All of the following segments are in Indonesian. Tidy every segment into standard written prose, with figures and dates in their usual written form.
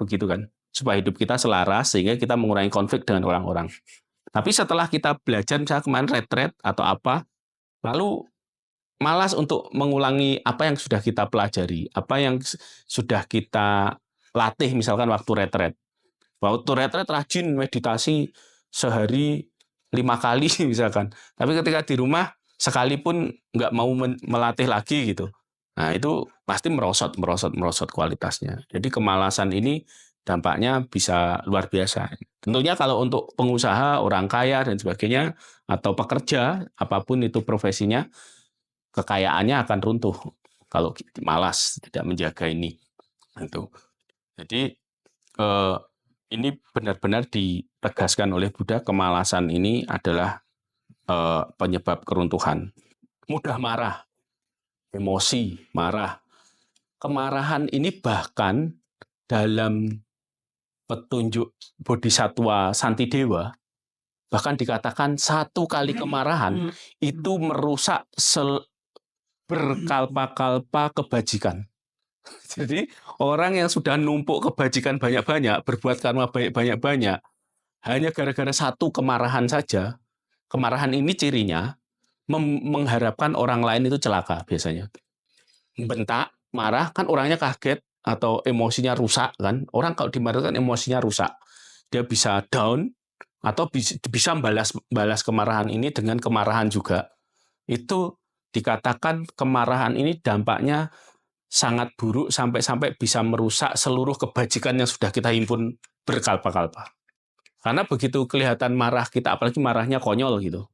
begitu kan. Supaya hidup kita selaras sehingga kita mengurangi konflik dengan orang-orang. Tapi setelah kita belajar misalnya kemarin retret atau apa, lalu malas untuk mengulangi apa yang sudah kita pelajari, apa yang sudah kita latih misalkan waktu retret. Waktu retret rajin meditasi sehari 5 kali misalkan. Tapi ketika di rumah sekalipun nggak mau melatih lagi gitu. Nah itu pasti merosot kualitasnya. Jadi kemalasan ini dampaknya bisa luar biasa. Tentunya kalau untuk pengusaha, orang kaya dan sebagainya, atau pekerja, apapun itu profesinya, kekayaannya akan runtuh kalau malas tidak menjaga ini. Itu. Jadi ini benar-benar ditegaskan oleh Buddha, kemalasan ini adalah penyebab keruntuhan. Mudah marah, emosi, marah. Kemarahan ini bahkan dalam petunjuk Bodhisattva Santidewa, bahkan dikatakan 1 kali kemarahan itu merusak berkalpa-kalpa kebajikan. Jadi orang yang sudah numpuk kebajikan banyak-banyak, berbuat karma baik banyak-banyak, hanya gara-gara 1 kemarahan saja, kemarahan ini cirinya mengharapkan orang lain itu celaka biasanya. Bentak, marah, kan orangnya kaget atau emosinya rusak kan. Orang kalau dimarahin kan emosinya rusak. Dia bisa down atau bisa balas kemarahan ini dengan kemarahan juga. Itu dikatakan kemarahan ini dampaknya sangat buruk sampai bisa merusak seluruh kebajikan yang sudah kita himpun berkalpa-kalpa. Karena begitu kelihatan marah kita, apalagi marahnya konyol gitu.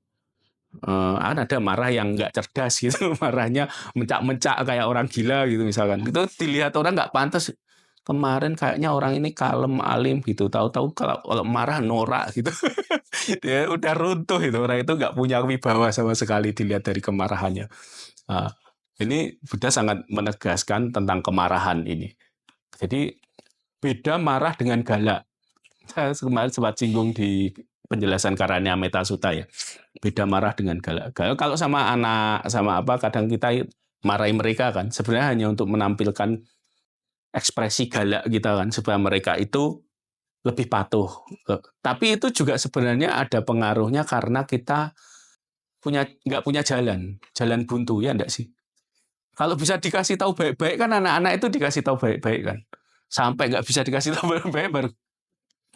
Ada marah yang nggak cerdas gitu, marahnya mencak-mencak kayak orang gila gitu misalkan. Itu dilihat orang nggak pantas. Kemarin kayaknya orang ini kalem, alim gitu. Tahu-tahu kalau marah norak gitu. Dia udah runtuh itu. Orang itu nggak punya wibawa sama sekali dilihat dari kemarahannya. Ini Buddha sangat menegaskan tentang kemarahan ini. Jadi beda marah dengan galak. Saya kemarin sempat singgung di penjelasan Karania Metta Sutta ya. Beda marah dengan galak. Galak kalau sama anak, sama apa, kadang kita marahi mereka kan. Sebenarnya hanya untuk menampilkan ekspresi galak kita kan, supaya mereka itu lebih patuh. Tapi itu juga sebenarnya ada pengaruhnya karena kita nggak punya jalan buntu ya enggak sih? Kalau bisa dikasih tahu baik-baik kan anak-anak itu dikasih tahu baik-baik kan. Sampai nggak bisa dikasih tahu baik-baik baru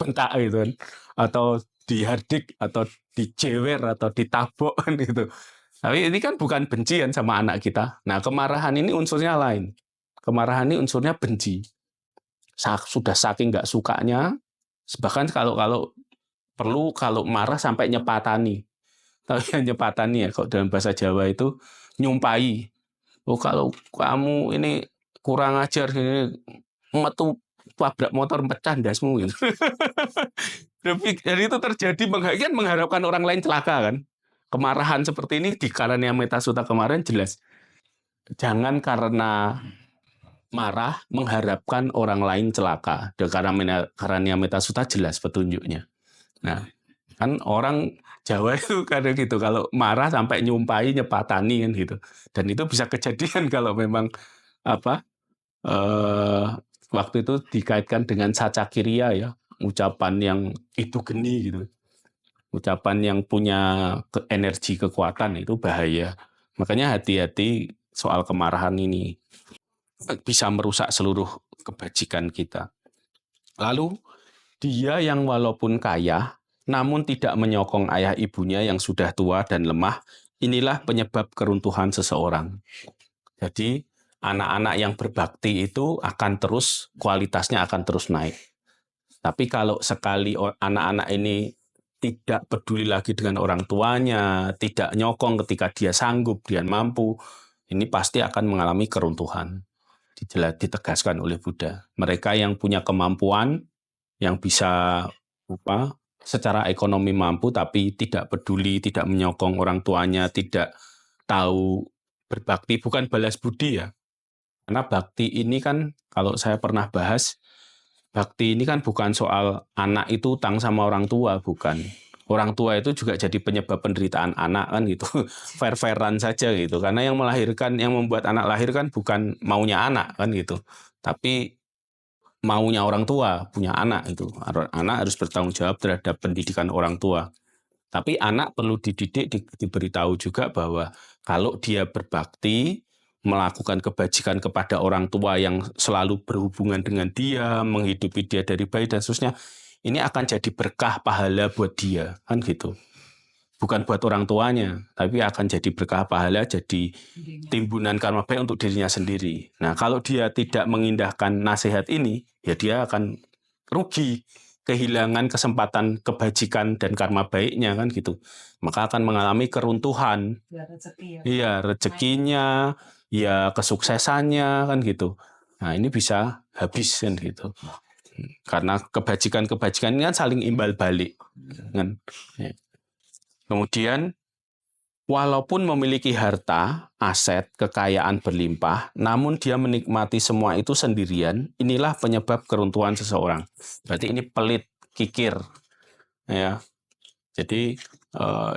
bentak gitu kan. Atau dihardik atau dijewer atau ditabok kan gitu. Tapi ini kan bukan bencian sama anak kita. Nah, kemarahan ini unsurnya lain. Kemarahan ini unsurnya benci. Sudah saking nggak sukanya, bahkan kalau perlu kalau marah sampai nyepatani. Tahu ya nyepatani ya, kalau dalam bahasa Jawa itu nyumpai. Oh kalau kamu ini kurang ajar ini metu tabrak motor pecah ndasmu gitu. Jadi itu terjadi mengharapkan orang lain celaka kan. Kemarahan seperti ini di Karania Metta Sutta kemarin jelas. Jangan karena marah mengharapkan orang lain celaka. Di Karania Metta Sutta jelas petunjuknya. Nah, kan orang Jawa itu kadang gitu, kalau marah sampai nyumpai, nyepatani kan gitu. Dan itu bisa kejadian kalau memang waktu itu dikaitkan dengan sacakirya ya, ucapan yang itu geni gitu. Ucapan yang punya energi kekuatan itu bahaya. Makanya hati-hati soal kemarahan ini. Bisa merusak seluruh kebajikan kita. Lalu dia yang walaupun kaya namun tidak menyokong ayah ibunya yang sudah tua dan lemah, inilah penyebab keruntuhan seseorang. Jadi anak-anak yang berbakti itu akan terus, kualitasnya akan terus naik. Tapi kalau sekali anak-anak ini tidak peduli lagi dengan orang tuanya, tidak nyokong ketika dia sanggup, dia mampu, ini pasti akan mengalami keruntuhan. Ditegaskan oleh Buddha. Mereka yang punya kemampuan, yang bisa secara ekonomi mampu tapi tidak peduli, tidak menyokong orang tuanya, tidak tahu berbakti, bukan balas budi ya. Karena bakti ini kan kalau saya pernah bahas, bakti ini kan bukan soal anak itu utang sama orang tua, bukan. Orang tua itu juga jadi penyebab penderitaan anak kan gitu. Fair-fairan saja gitu. Karena yang melahirkan, yang membuat anak lahir kan bukan maunya anak kan gitu. Tapi maunya orang tua, punya anak itu. Anak harus bertanggung jawab terhadap pendidikan orang tua. Tapi anak perlu dididik, diberitahu juga bahwa kalau dia berbakti, melakukan kebajikan kepada orang tua yang selalu berhubungan dengan dia, menghidupi dia dari bayi dan seterusnya, ini akan jadi berkah pahala buat dia, kan gitu. Bukan buat orang tuanya, tapi akan jadi berkah pahala, jadi timbunan karma baik untuk dirinya sendiri. Nah, kalau dia tidak mengindahkan nasihat ini, ya dia akan rugi, kehilangan kesempatan kebajikan dan karma baiknya, kan gitu. Maka akan mengalami keruntuhan. Ya, rezeki ya. Iya, rezekinya, ya kesuksesannya, kan gitu. Nah, ini bisa habis kan gitu. Karena kebajikan-kebajikan ini kan saling imbal balik, kan. Ya. Kemudian, walaupun memiliki harta, aset, kekayaan berlimpah, namun dia menikmati semua itu sendirian, inilah penyebab keruntuhan seseorang. Berarti ini pelit, kikir. Ya. Jadi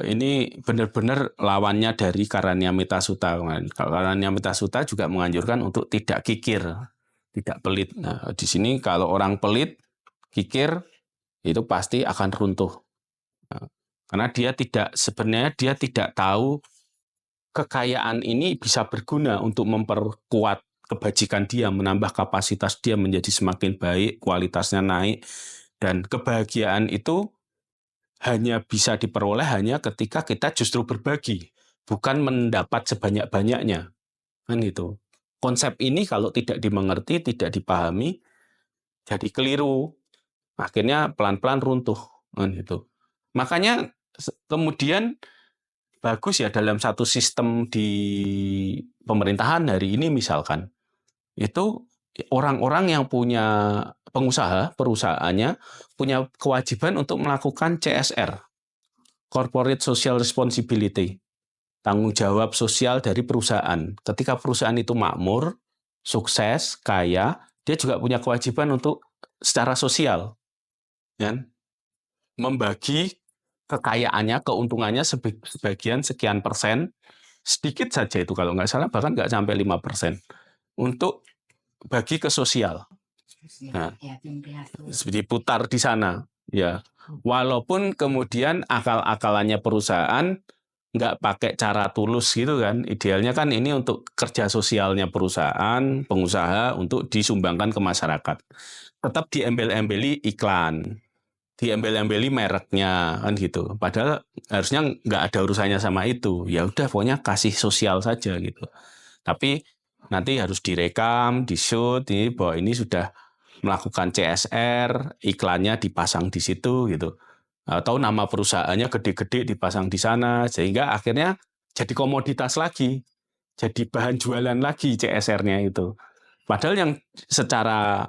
ini benar-benar lawannya dari Karanyamita Sutta. Karanyamita Sutta juga menganjurkan untuk tidak kikir, tidak pelit. Nah, di sini kalau orang pelit, kikir, itu pasti akan runtuh. Karena sebenarnya dia tidak tahu kekayaan ini bisa berguna untuk memperkuat kebajikan dia, menambah kapasitas dia menjadi semakin baik, kualitasnya naik, dan kebahagiaan itu hanya bisa diperoleh hanya ketika kita justru berbagi, bukan mendapat sebanyak-banyaknya, kan gitu. Konsep ini kalau tidak dimengerti, tidak dipahami, jadi keliru, akhirnya pelan-pelan runtuh, kan gitu. Makanya kemudian bagus ya dalam satu sistem di pemerintahan hari ini misalkan, itu orang-orang yang punya pengusaha, perusahaannya punya kewajiban untuk melakukan CSR, Corporate Social Responsibility, tanggung jawab sosial dari perusahaan. Ketika perusahaan itu makmur, sukses, kaya, dia juga punya kewajiban untuk secara sosial, kan? Membagi kekayaannya, keuntungannya sebagian sekian persen, sedikit saja itu kalau nggak salah, bahkan nggak sampai 5%, untuk bagi ke sosial. Nah, diputar di sana. Ya, walaupun kemudian akal-akalannya perusahaan nggak pakai cara tulus gitu kan. Idealnya kan ini untuk kerja sosialnya perusahaan, pengusaha untuk disumbangkan ke masyarakat. Tetap diembel-embeli iklan, diembel-embeli mereknya kan gitu. Padahal harusnya nggak ada urusannya sama itu. Ya udah pokoknya kasih sosial saja gitu. Tapi nanti harus direkam, di-shoot ini bahwa ini sudah melakukan CSR, iklannya dipasang di situ gitu. Atau nama perusahaannya gede-gede dipasang di sana sehingga akhirnya jadi komoditas lagi. Jadi bahan jualan lagi CSR-nya itu. Padahal yang secara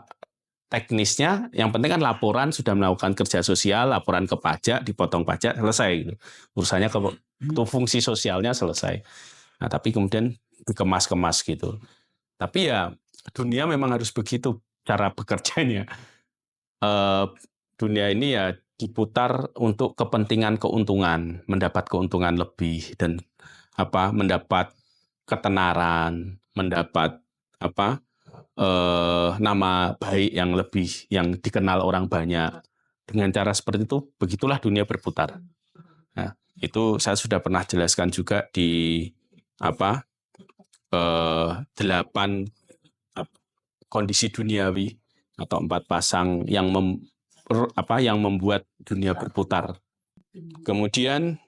teknisnya yang penting kan laporan sudah melakukan kerja sosial, laporan ke pajak, dipotong pajak, selesai gitu. Urusannya ke fungsi sosialnya selesai. Nah, tapi kemudian dikemas-kemas gitu. Tapi ya dunia memang harus begitu cara bekerjanya. Dunia ini ya diputar untuk kepentingan keuntungan, mendapat keuntungan lebih dan mendapat ketenaran, mendapat nama baik yang lebih, yang dikenal orang banyak. Dengan cara seperti itu, begitulah dunia berputar. Nah, itu saya sudah pernah jelaskan juga di 8 kondisi duniawi atau 4 pasang yang membuat dunia berputar. Kemudian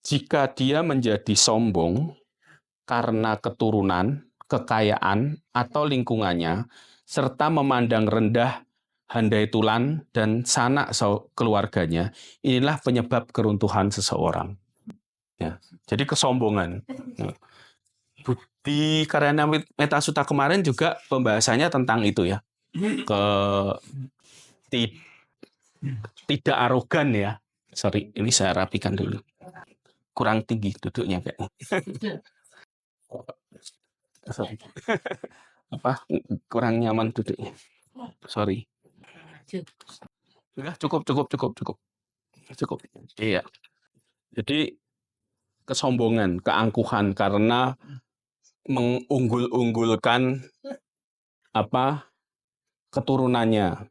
jika dia menjadi sombong karena keturunan, kekayaan, atau lingkungannya, serta memandang rendah handai tulan dan sanak keluarganya, inilah penyebab keruntuhan seseorang. Ya, jadi kesombongan. Di Karanyamita Sutta kemarin juga pembahasannya tentang itu ya, tidak arogan ya. Sorry, ini saya rapikan dulu. Kurang tinggi duduknya kayaknya. Sorry. Kurang nyaman duduknya. Sorry. Enggak, cukup. Iya. Jadi kesombongan, keangkuhan karena mengunggul-unggulkan keturunannya,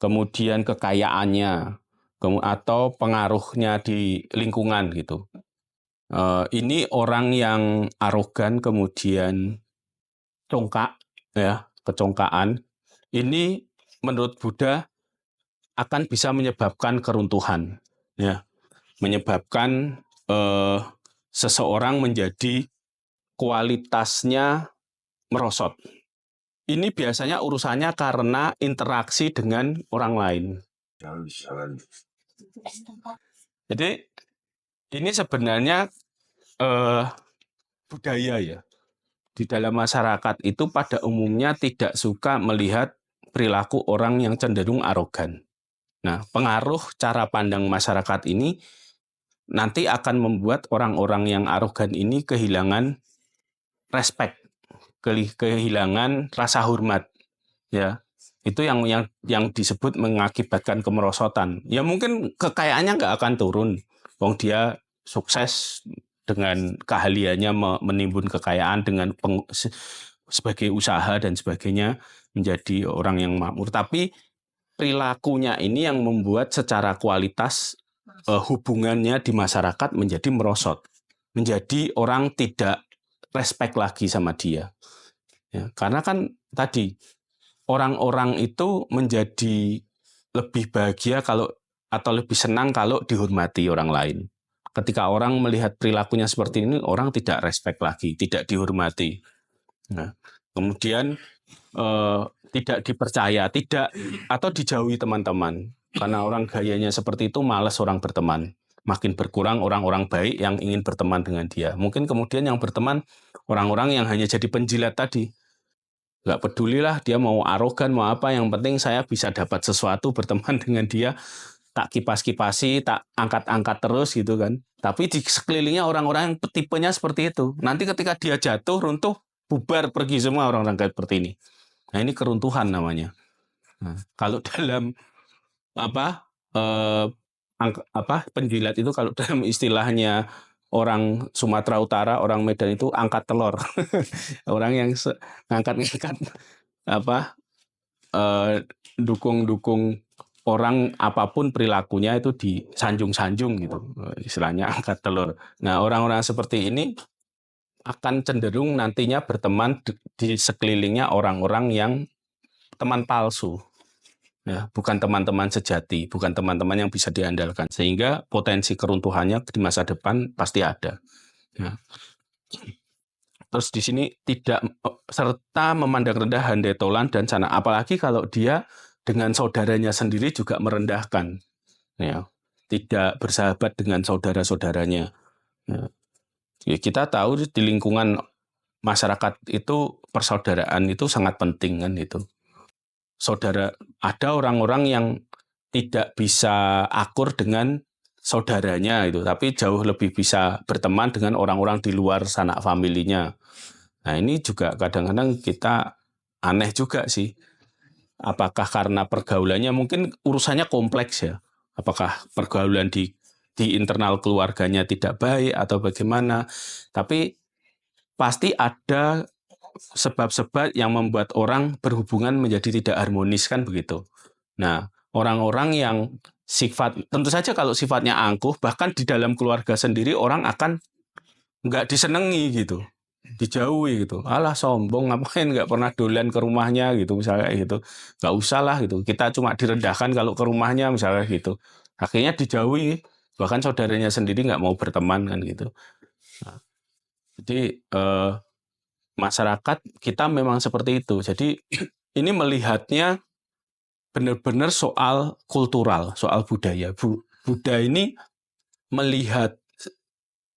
kemudian kekayaannya, atau pengaruhnya di lingkungan gitu. Ini orang yang arogan, kemudian congkak, ya, kecongkaan. Ini menurut Buddha akan bisa menyebabkan keruntuhan, ya, menyebabkan seseorang menjadi kualitasnya merosot. Ini biasanya urusannya karena interaksi dengan orang lain. Jadi ini sebenarnya budaya ya. Di dalam masyarakat itu pada umumnya tidak suka melihat perilaku orang yang cenderung arogan. Nah, pengaruh cara pandang masyarakat ini nanti akan membuat orang-orang yang arogan ini kehilangan respect, kehilangan rasa hormat, ya. Itu yang disebut mengakibatkan kemerosotan. Ya mungkin kekayaannya nggak akan turun, wong dia sukses dengan keahliannya menimbun kekayaan dengan sebagai usaha dan sebagainya menjadi orang yang makmur. Tapi perilakunya ini yang membuat secara kualitas hubungannya di masyarakat menjadi merosot, menjadi orang tidak respect lagi sama dia. Ya, karena kan tadi orang-orang itu menjadi lebih bahagia kalau atau lebih senang kalau dihormati orang lain. Ketika orang melihat perilakunya seperti ini, orang tidak respect lagi, tidak dihormati. Nah, kemudian tidak dipercaya, tidak atau dijauhi teman-teman. Karena orang gayanya seperti itu, malas orang berteman. Makin berkurang orang-orang baik yang ingin berteman dengan dia. Mungkin kemudian yang berteman orang-orang yang hanya jadi penjilat tadi. Nggak pedulilah dia mau arogan, mau apa, yang penting saya bisa dapat sesuatu berteman dengan dia. Tak kipas-kipasi, tak angkat-angkat terus gitu kan. Tapi di sekelilingnya orang-orang yang tipenya seperti itu. Nanti ketika dia jatuh, runtuh, bubar pergi semua orang-orang kayak seperti ini. Nah, ini keruntuhan namanya. Nah, kalau dalam penjilat itu, kalau dalam istilahnya orang Sumatera Utara, orang Medan itu angkat telur. Orang yang ngangkat-ngangkat dukung-dukung orang apapun perilakunya itu disanjung-sanjung gitu. Istilahnya angkat telur. Nah, orang-orang seperti ini akan cenderung nantinya berteman di sekelilingnya orang-orang yang teman palsu. Ya, bukan teman-teman sejati, bukan teman-teman yang bisa diandalkan, sehingga potensi keruntuhannya di masa depan pasti ada. Ya. Terus di sini tidak serta memandang rendah handai tolan dan sana, apalagi kalau dia dengan saudaranya sendiri juga merendahkan, ya, tidak bersahabat dengan saudara-saudaranya. Ya, kita tahu di lingkungan masyarakat itu persaudaraan itu sangat penting kan itu. Saudara, ada orang-orang yang tidak bisa akur dengan saudaranya itu, tapi jauh lebih bisa berteman dengan orang-orang di luar sanak familinya. Nah, ini juga kadang-kadang kita aneh juga sih. Apakah karena pergaulannya mungkin urusannya kompleks ya? Apakah pergaulan di internal keluarganya tidak baik atau bagaimana? Tapi pasti ada sebab-sebab yang membuat orang berhubungan menjadi tidak harmonis kan begitu. Nah, orang-orang yang tentu saja kalau sifatnya angkuh, bahkan di dalam keluarga sendiri orang akan nggak disenengi gitu, dijauhi gitu. Alah sombong, ngapain nggak pernah dolan ke rumahnya gitu misalnya gitu. Nggak usah lah gitu. Kita cuma direndahkan kalau ke rumahnya misalnya gitu. Akhirnya dijauhi, bahkan saudaranya sendiri nggak mau berteman kan gitu. Nah, jadi masyarakat kita memang seperti itu. Jadi ini melihatnya benar-benar soal kultural, soal budaya. Buddha ini melihat,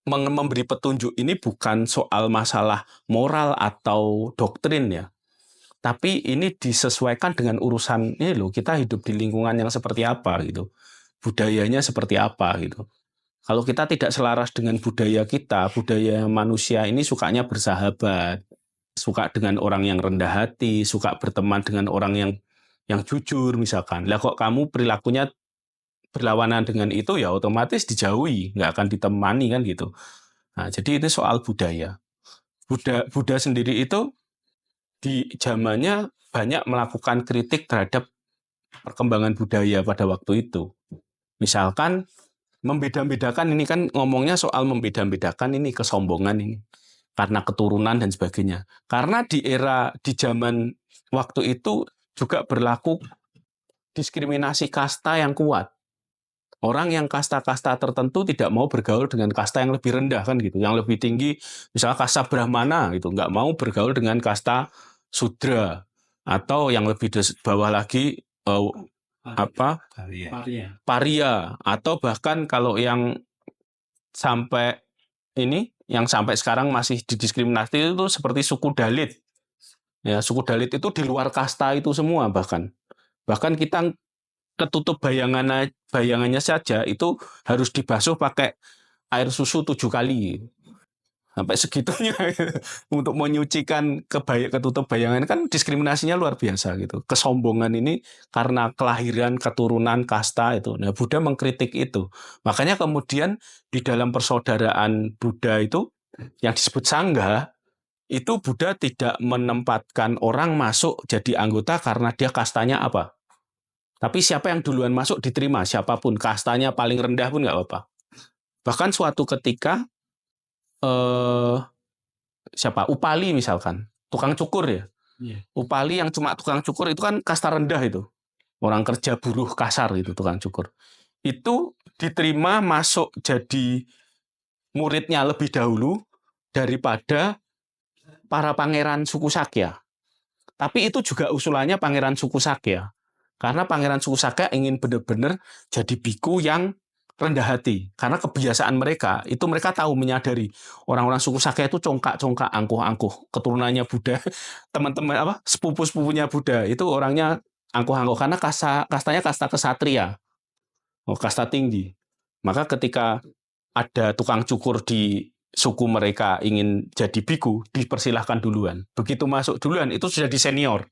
memberi petunjuk ini bukan soal masalah moral atau doktrin ya. Tapi ini disesuaikan dengan urusan ini loh, kita hidup di lingkungan yang seperti apa gitu. Budayanya seperti apa gitu. Kalau kita tidak selaras dengan budaya kita, budaya manusia ini sukanya bersahabat, suka dengan orang yang rendah hati, suka berteman dengan orang yang jujur misalkan. Lah kok kamu perilakunya berlawanan dengan itu, ya otomatis dijauhi, nggak akan ditemani kan gitu. Nah, jadi ini soal budaya. Buddha sendiri itu di zamannya banyak melakukan kritik terhadap perkembangan budaya pada waktu itu. Misalkan membeda-bedakan, ini kan ngomongnya soal membeda-bedakan ini kesombongan ini karena keturunan dan sebagainya. Karena di zaman waktu itu juga berlaku diskriminasi kasta yang kuat. Orang yang kasta-kasta tertentu tidak mau bergaul dengan kasta yang lebih rendah kan gitu, yang lebih tinggi, misalnya kasta Brahmana gitu, nggak mau bergaul dengan kasta Sudra, atau yang lebih bawah lagi apa Paria, atau bahkan kalau yang sampai yang sampai sekarang masih didiskriminasi itu seperti suku Dalit. Ya, suku Dalit itu di luar kasta itu semua bahkan kita ketutup bayangannya saja itu harus dibasuh pakai air susu 7 kali. Sampai segitunya untuk menyucikan ketutup bayangan kan diskriminasinya luar biasa gitu. Kesombongan ini karena kelahiran, keturunan, kasta itu. Nah, Buddha mengkritik itu. Makanya kemudian di dalam persaudaraan Buddha itu yang disebut sangha, itu Buddha tidak menempatkan orang masuk jadi anggota karena dia kastanya apa. Tapi siapa yang duluan masuk diterima, siapapun, kastanya paling rendah pun nggak apa-apa. Bahkan suatu ketika siapa Upali misalkan, tukang cukur ya. Upali yang cuma tukang cukur itu kan kasta rendah itu. Orang kerja buruh kasar itu tukang cukur. Itu diterima masuk jadi muridnya lebih dahulu daripada para pangeran suku Sakya. Tapi itu juga usulannya pangeran suku Sakya. Karena pangeran suku Sakya ingin benar-benar jadi biku yang rendah hati. Karena kebiasaan mereka, itu mereka tahu menyadari orang-orang suku Sakya itu congkak-congkak, angkuh-angkuh. Keturunannya Buddha, teman-teman sepupu-sepupunya Buddha, itu orangnya angkuh-angkuh. Karena kastanya kasta kesatria, kasta tinggi. Maka ketika ada tukang cukur di suku mereka ingin jadi biku, dipersilahkan duluan. Begitu masuk duluan, itu sudah di senior.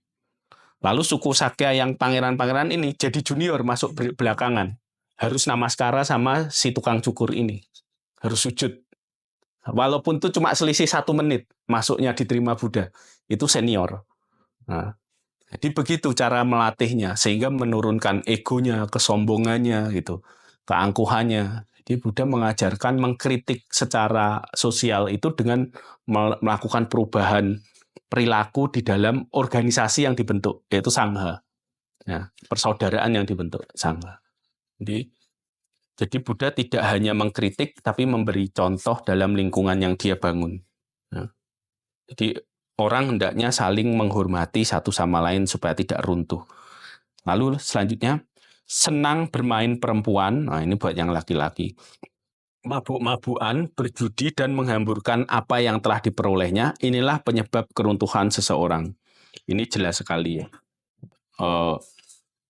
Lalu suku Sakya yang pangeran-pangeran ini jadi junior masuk belakangan. Harus namaskara sama si tukang cukur ini. Harus sujud. Walaupun itu cuma selisih 1 menit masuknya diterima Buddha. Itu senior. Nah, jadi begitu cara melatihnya sehingga menurunkan egonya, kesombongannya gitu, keangkuhannya. Jadi Buddha mengajarkan mengkritik secara sosial itu dengan melakukan perubahan perilaku di dalam organisasi yang dibentuk, yaitu sangha. Ya, persaudaraan yang dibentuk sangha. Jadi Buddha tidak hanya mengkritik tapi memberi contoh dalam lingkungan yang dia bangun. Ya. Jadi orang hendaknya saling menghormati satu sama lain supaya tidak runtuh. Lalu selanjutnya, senang bermain perempuan. Nah, ini buat yang laki-laki. Mabuk-mabukan, berjudi, dan menghamburkan apa yang telah diperolehnya, inilah penyebab keruntuhan seseorang. Ini jelas sekali ya.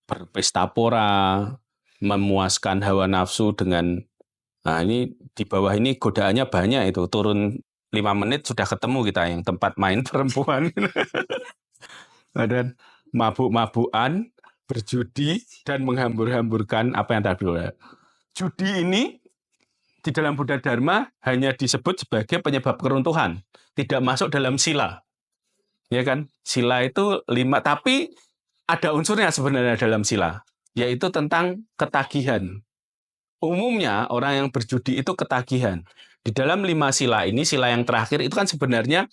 Berpesta pora, memuaskan hawa nafsu dengan, nah ini di bawah ini godaannya banyak itu, turun 5 menit sudah ketemu kita yang tempat main perempuan. Dan mabuk-mabukan, berjudi, dan menghambur-hamburkan apa yang tadi. Judi ini di dalam Buddha Dharma hanya disebut sebagai penyebab keruntuhan, tidak masuk dalam sila. Ya kan? Sila itu 5, tapi ada unsurnya sebenarnya dalam sila, yaitu tentang ketagihan. Umumnya orang yang berjudi itu ketagihan. Di dalam 5 sila ini, sila yang terakhir itu kan sebenarnya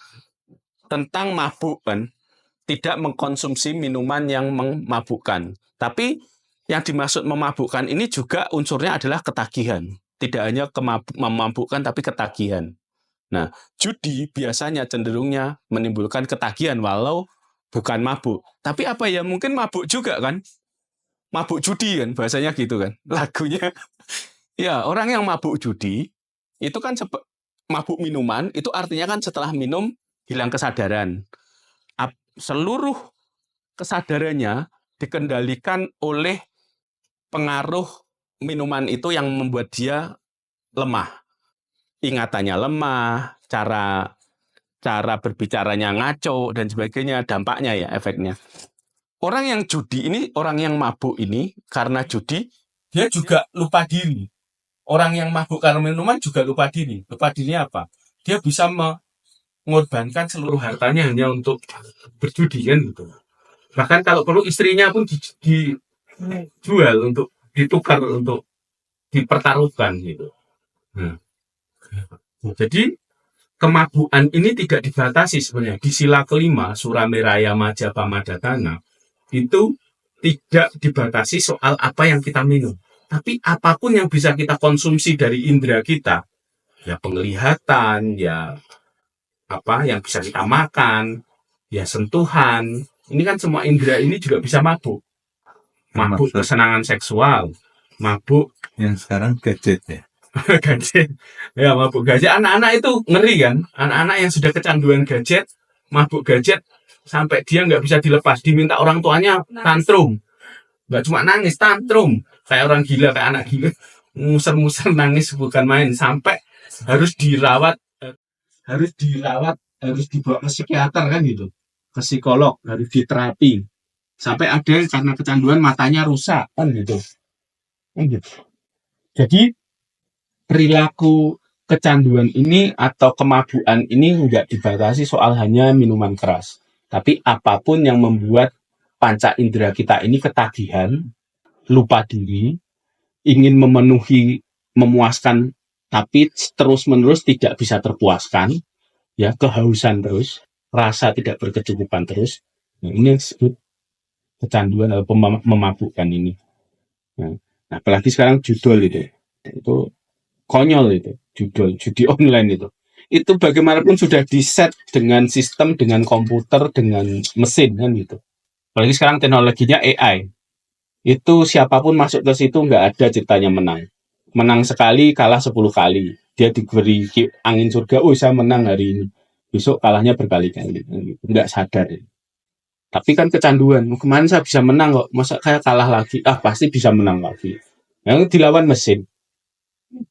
tentang mabuk kan, tidak mengkonsumsi minuman yang memabukkan. Tapi yang dimaksud memabukkan ini juga unsurnya adalah ketagihan. Tidak hanya memabukkan tapi ketagihan. Nah, judi biasanya cenderungnya menimbulkan ketagihan walau bukan mabuk. Tapi apa ya, mungkin mabuk juga kan? Mabuk judi kan, bahasanya gitu kan, lagunya. Ya, orang yang mabuk judi, itu kan mabuk minuman, itu artinya kan setelah minum, hilang kesadaran. Seluruh kesadarannya dikendalikan oleh pengaruh minuman itu yang membuat dia lemah. Ingatannya lemah, cara berbicaranya ngaco, dan sebagainya, dampaknya ya, efeknya. Orang yang judi ini, orang yang mabuk ini, karena judi, dia juga lupa diri. Orang yang mabuk karena minuman juga lupa diri. Lupa dirinya apa? Dia bisa mengorbankan seluruh hartanya hanya untuk berjudi kan gitu. Bahkan kalau perlu istrinya pun dijual untuk ditukar untuk dipertaruhkan gitu. Nah, jadi kemabuan ini tidak dibatasi sebenarnya. Di sila kelima, Suramiraya Majapahit Madatana, itu tidak dibatasi soal apa yang kita minum. Tapi apapun yang bisa kita konsumsi dari indera kita, ya penglihatan, ya apa yang bisa kita makan, ya sentuhan. Ini kan semua indera ini juga bisa mabuk. Mabuk kesenangan seksual, mabuk yang sekarang gadget ya. gadget. Ya, mabuk gadget. Anak-anak itu ngeri kan? Anak-anak yang sudah kecanduan gadget, mabuk gadget, sampai dia nggak bisa dilepas. Diminta orang tuanya tantrum. Nggak cuma nangis, tantrum. Kayak orang gila, kayak anak gila. Muser-muser nangis bukan main. Sampai harus dirawat, harus dibawa ke psikiater kan gitu. Ke psikolog, harus diterapi. Sampai ada yang karena kecanduan matanya rusak kan gitu. Jadi perilaku kecanduan ini atau kemabuan ini nggak dibatasi soal hanya minuman keras. Tapi apapun yang membuat panca indera kita ini ketagihan, lupa diri, ingin memenuhi, memuaskan, tapi terus-menerus tidak bisa terpuaskan, ya kehausan terus, rasa tidak berkecukupan terus. Nah, ini yang disebut kecanduan atau memabukkan ini. Nah, apalagi sekarang judul itu konyol itu judul judi online itu bagaimanapun sudah di set dengan sistem, dengan komputer, dengan mesin kan gitu. Apalagi sekarang teknologinya AI, itu siapapun masuk ke situ nggak ada ceritanya menang sekali kalah 10 kali, dia diberi angin surga, oh saya menang hari ini, besok kalahnya berkali-kali gitu. Nggak sadar ya. Tapi kan kecanduan, kemarin saya bisa menang kok, masa kayak kalah lagi, pasti bisa menang lagi, yang dilawan mesin.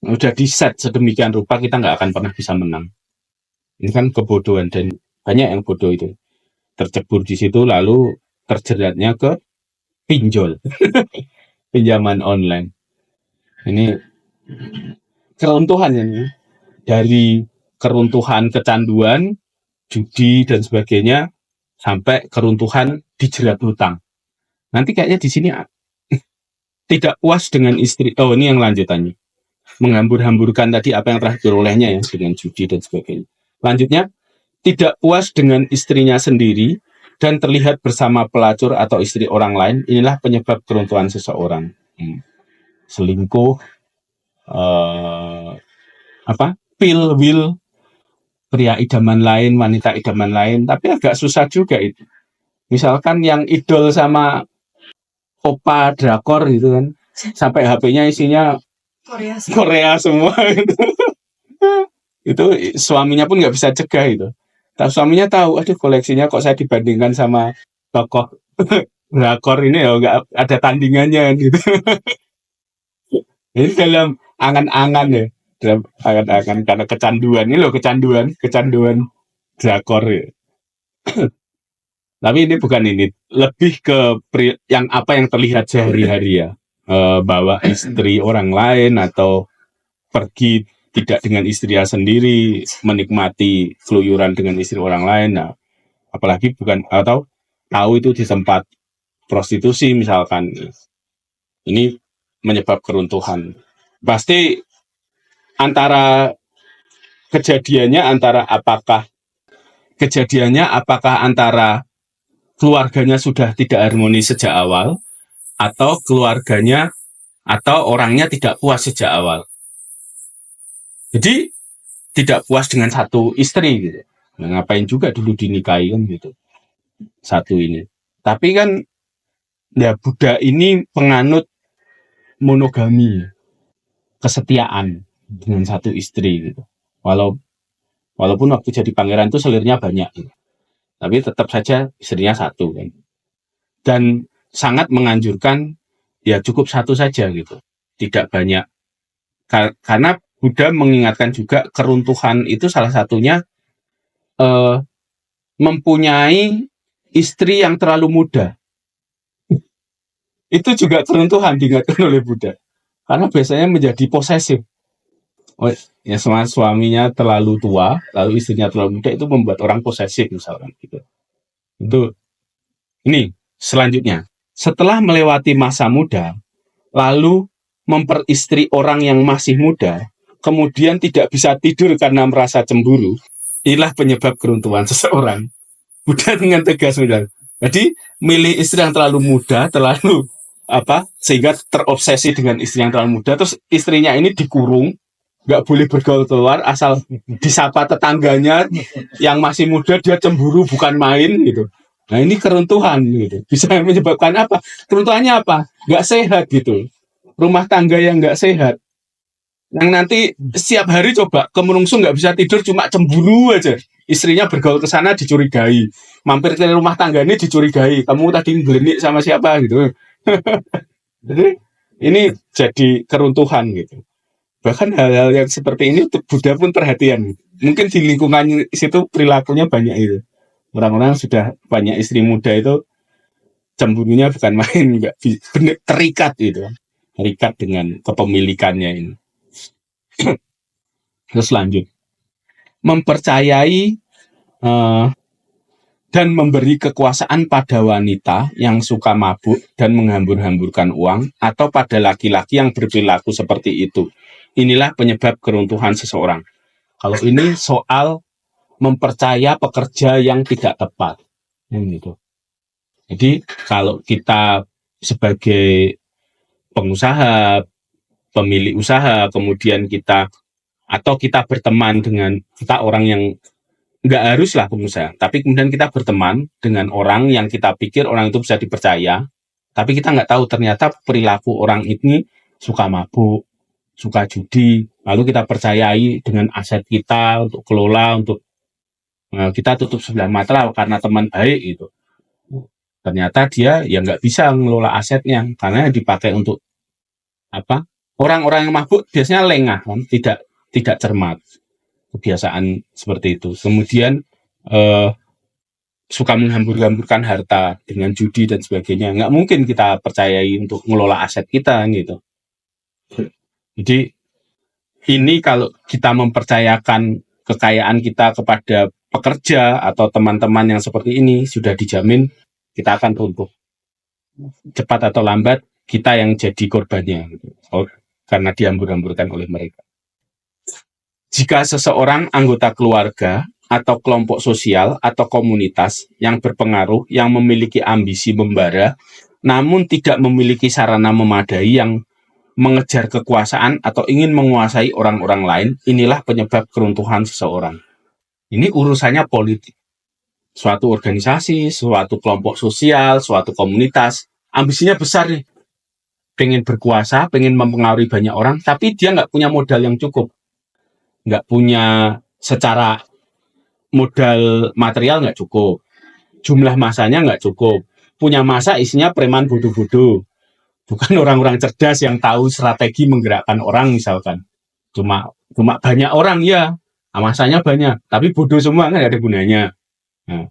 Udah di set sedemikian rupa kita nggak akan pernah bisa menang. Ini kan kebodohan dan banyak yang bodoh itu tercebur di situ lalu terjeratnya ke pinjol, pinjaman online. Ini keruntuhan ini dari keruntuhan kecanduan, judi dan sebagainya sampai keruntuhan dijerat hutang. Nanti kayaknya di sini tidak puas dengan istri. Oh, ini yang lanjutannya. Menghambur-hamburkan tadi apa yang telah diperolehnya ya dengan judi dan sebagainya. Lanjutnya, tidak puas dengan istrinya sendiri dan terlihat bersama pelacur atau istri orang lain, inilah penyebab keruntuhan seseorang. Selingkuh, pil, will, pria idaman lain, wanita idaman lain, tapi agak susah juga itu. Misalkan yang idol sama opa drakor gitu kan, sampai HP-nya isinya Korea semua gitu. Itu suaminya pun nggak bisa cegah itu. Tapi suaminya tahu, aduh koleksinya kok saya dibandingkan sama tokoh drakor ini ya nggak ada tandingannya gitu. Ini dalam angan-angan ya, dalam angan-angan karena kecanduan ini loh, kecanduan drakor ya. Tapi ini bukan ini, lebih ke yang apa yang terlihat sehari-hari ya. Bawa istri orang lain atau pergi tidak dengan istrinya sendiri, menikmati keluyuran dengan istri orang lain. Nah, apalagi bukan atau tahu itu di tempat prostitusi misalkan. Ini menyebab keruntuhan. Pasti antara apakah antara keluarganya sudah tidak harmonis sejak awal atau keluarganya atau orangnya tidak puas sejak awal. Jadi tidak puas dengan satu istri gitu. Nah, ngapain juga dulu dinikahi kan gitu. Satu ini. Tapi kan ya Buddha ini penganut monogami, kesetiaan dengan satu istri gitu. Walaupun waktu jadi pangeran itu selirnya banyak gitu. Tapi tetap saja istrinya satu kan. Dan sangat menganjurkan ya cukup satu saja gitu. Tidak banyak. Karena Buddha mengingatkan juga keruntuhan itu salah satunya mempunyai istri yang terlalu muda. Itu juga keruntuhan diingatkan oleh Buddha. Karena biasanya menjadi posesif. Oh, ya suaminya terlalu tua, lalu istrinya terlalu muda, itu membuat orang posesif misalkan gitu. Itu ini Selanjutnya, setelah melewati masa muda, lalu memperistri orang yang masih muda, kemudian tidak bisa tidur karena merasa cemburu, inilah penyebab keruntuhan seseorang. Buddha dengan tegas bilang. Jadi milih istri yang terlalu muda, terlalu sehingga terobsesi dengan istri yang terlalu muda, terus istrinya ini dikurung, nggak boleh bergaul keluar, asal disapa tetangganya yang masih muda dia cemburu bukan main gitu. Nah ini keruntuhan gitu. Bisa menyebabkan apa? Keruntuhannya apa? Nggak sehat gitu. Rumah tangga yang nggak sehat. Yang nanti setiap hari coba kemenungsung nggak bisa tidur cuma cemburu aja. Istrinya bergaul ke sana dicurigai. Mampir ke rumah tangga ini dicurigai. Kamu tadi ngelenik sama siapa gitu. Jadi ini jadi keruntuhan gitu. Bahkan hal-hal yang seperti ini Buddha pun perhatian. Mungkin di lingkungan situ perilakunya banyak itu. Orang-orang sudah banyak istri muda itu cemburunya bukan main, enggak terikat gitu. Terikat dengan kepemilikannya ini. Terus lanjut. Mempercayai dan memberi kekuasaan pada wanita yang suka mabuk dan menghambur-hamburkan uang, atau pada laki-laki yang berperilaku seperti itu. Inilah penyebab keruntuhan seseorang. Kalau ini soal mempercaya pekerja yang tidak tepat. Gitu. Jadi kalau kita sebagai pengusaha, pemilik usaha, kemudian kita berteman dengan kita orang yang nggak haruslah pengusaha, tapi kemudian kita berteman dengan orang yang kita pikir orang itu bisa dipercaya, tapi kita nggak tahu ternyata perilaku orang ini suka mabuk, suka judi, lalu kita percayai dengan aset kita untuk kelola, untuk kita tutup sebelah mata lah karena teman baik gitu. Ternyata dia ya nggak bisa ngelola asetnya karena dipakai untuk apa? Orang-orang yang mabuk biasanya lengah kan, tidak cermat, kebiasaan seperti itu. Kemudian suka menghambur-hamburkan harta dengan judi dan sebagainya. Nggak mungkin kita percayai untuk ngelola aset kita gitu. Jadi ini kalau kita mempercayakan kekayaan kita kepada pekerja atau teman-teman yang seperti ini, sudah dijamin kita akan runtuh. Cepat atau lambat kita yang jadi korbannya gitu. Karena dihambur-hamburkan oleh mereka. Jika seseorang anggota keluarga atau kelompok sosial atau komunitas yang berpengaruh yang memiliki ambisi membara namun tidak memiliki sarana memadai yang mengejar kekuasaan atau ingin menguasai orang-orang lain, inilah penyebab keruntuhan seseorang. Ini urusannya politik. Suatu organisasi, suatu kelompok sosial, suatu komunitas, ambisinya besar nih. Pengen berkuasa, pengen mempengaruhi banyak orang, tapi dia nggak punya modal yang cukup. Nggak punya secara modal material nggak cukup. Jumlah masanya nggak cukup. Punya masa isinya preman bodoh-bodoh. Bukan orang-orang cerdas yang tahu strategi menggerakkan orang misalkan. Cuma banyak orang ya, masanya banyak, tapi bodoh semua kan ada gunanya. Nah,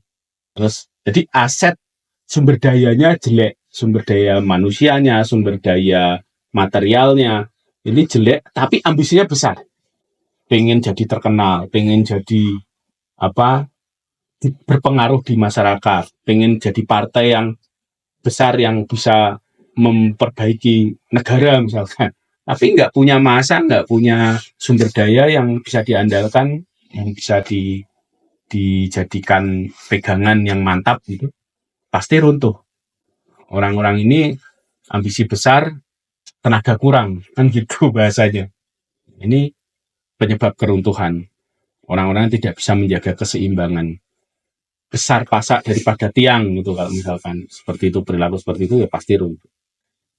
terus jadi aset sumber dayanya jelek, sumber daya manusianya, sumber daya materialnya ini jelek, tapi ambisinya besar. Pengen jadi terkenal, pengen jadi berpengaruh di masyarakat, pengen jadi partai yang besar yang bisa memperbaiki negara misalkan, tapi nggak punya masa, nggak punya sumber daya yang bisa diandalkan, yang bisa dijadikan pegangan yang mantap gitu, pasti runtuh. Orang-orang ini ambisi besar, tenaga kurang, kan gitu bahasanya. Ini penyebab keruntuhan. Orang-orang tidak bisa menjaga keseimbangan. Besar pasak daripada tiang gitu kalau misalkan seperti itu, perilaku seperti itu ya pasti runtuh.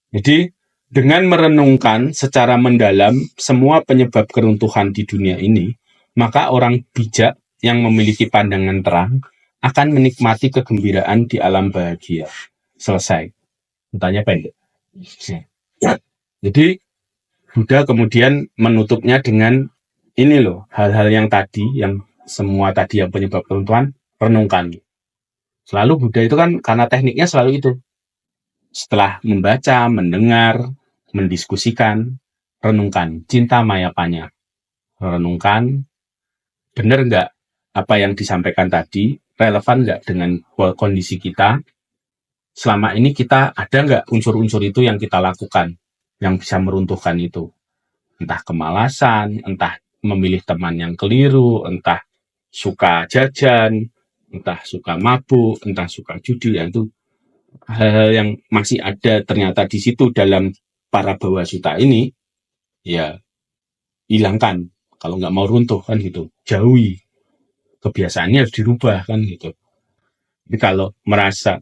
Jadi dengan merenungkan secara mendalam semua penyebab keruntuhan di dunia ini, maka orang bijak yang memiliki pandangan terang akan menikmati kegembiraan di alam bahagia. Selesai. Tanya pendek. Jadi Buddha kemudian menutupnya dengan ini loh, hal-hal yang tadi, yang semua tadi yang penyebab keruntuhan, renungkan. Selalu Buddha itu kan karena tekniknya selalu itu. Setelah membaca, mendengar, mendiskusikan, renungkan, cinta mayapanya. Renungkan, benar nggak apa yang disampaikan tadi, relevan nggak dengan kondisi kita, selama ini kita ada nggak unsur-unsur itu yang kita lakukan yang bisa meruntuhkan itu? Entah kemalasan, entah memilih teman yang keliru, entah suka jajan, entah suka mabuk, entah suka judi, ya itu hal-hal yang masih ada ternyata di situ dalam para bawasuta ini, ya hilangkan. Kalau nggak mau runtuh kan gitu, jauhi. Kebiasaannya harus dirubah kan gitu. Jadi kalau merasa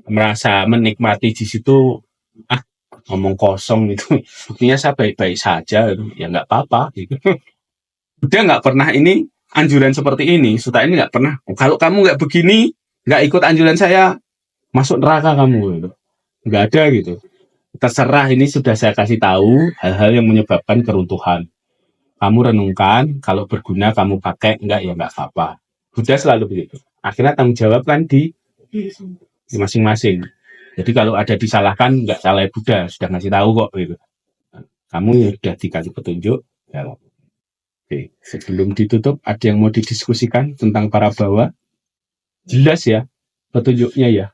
merasa menikmati di situ, ah ngomong kosong gitu, buktinya saya baik-baik saja, ya nggak apa-apa gitu. Udah nggak pernah ini anjuran seperti ini, Suta ini nggak pernah. Kalau kamu nggak begini, nggak ikut anjuran saya, masuk neraka kamu gitu. Nggak ada gitu. Terserah, ini sudah saya kasih tahu hal-hal yang menyebabkan keruntuhan. Kamu renungkan, kalau berguna kamu pakai, enggak ya enggak apa-apa. Buddha selalu begitu. Akhirnya tanggung jawab kan di masing-masing. Jadi kalau ada disalahkan, enggak salah Buddha, sudah ngasih tahu kok gitu. Kamu sudah dikasih petunjuk. Ya. Oke, sebelum ditutup, ada yang mau didiskusikan tentang para bawa? Jelas ya, petunjuknya ya.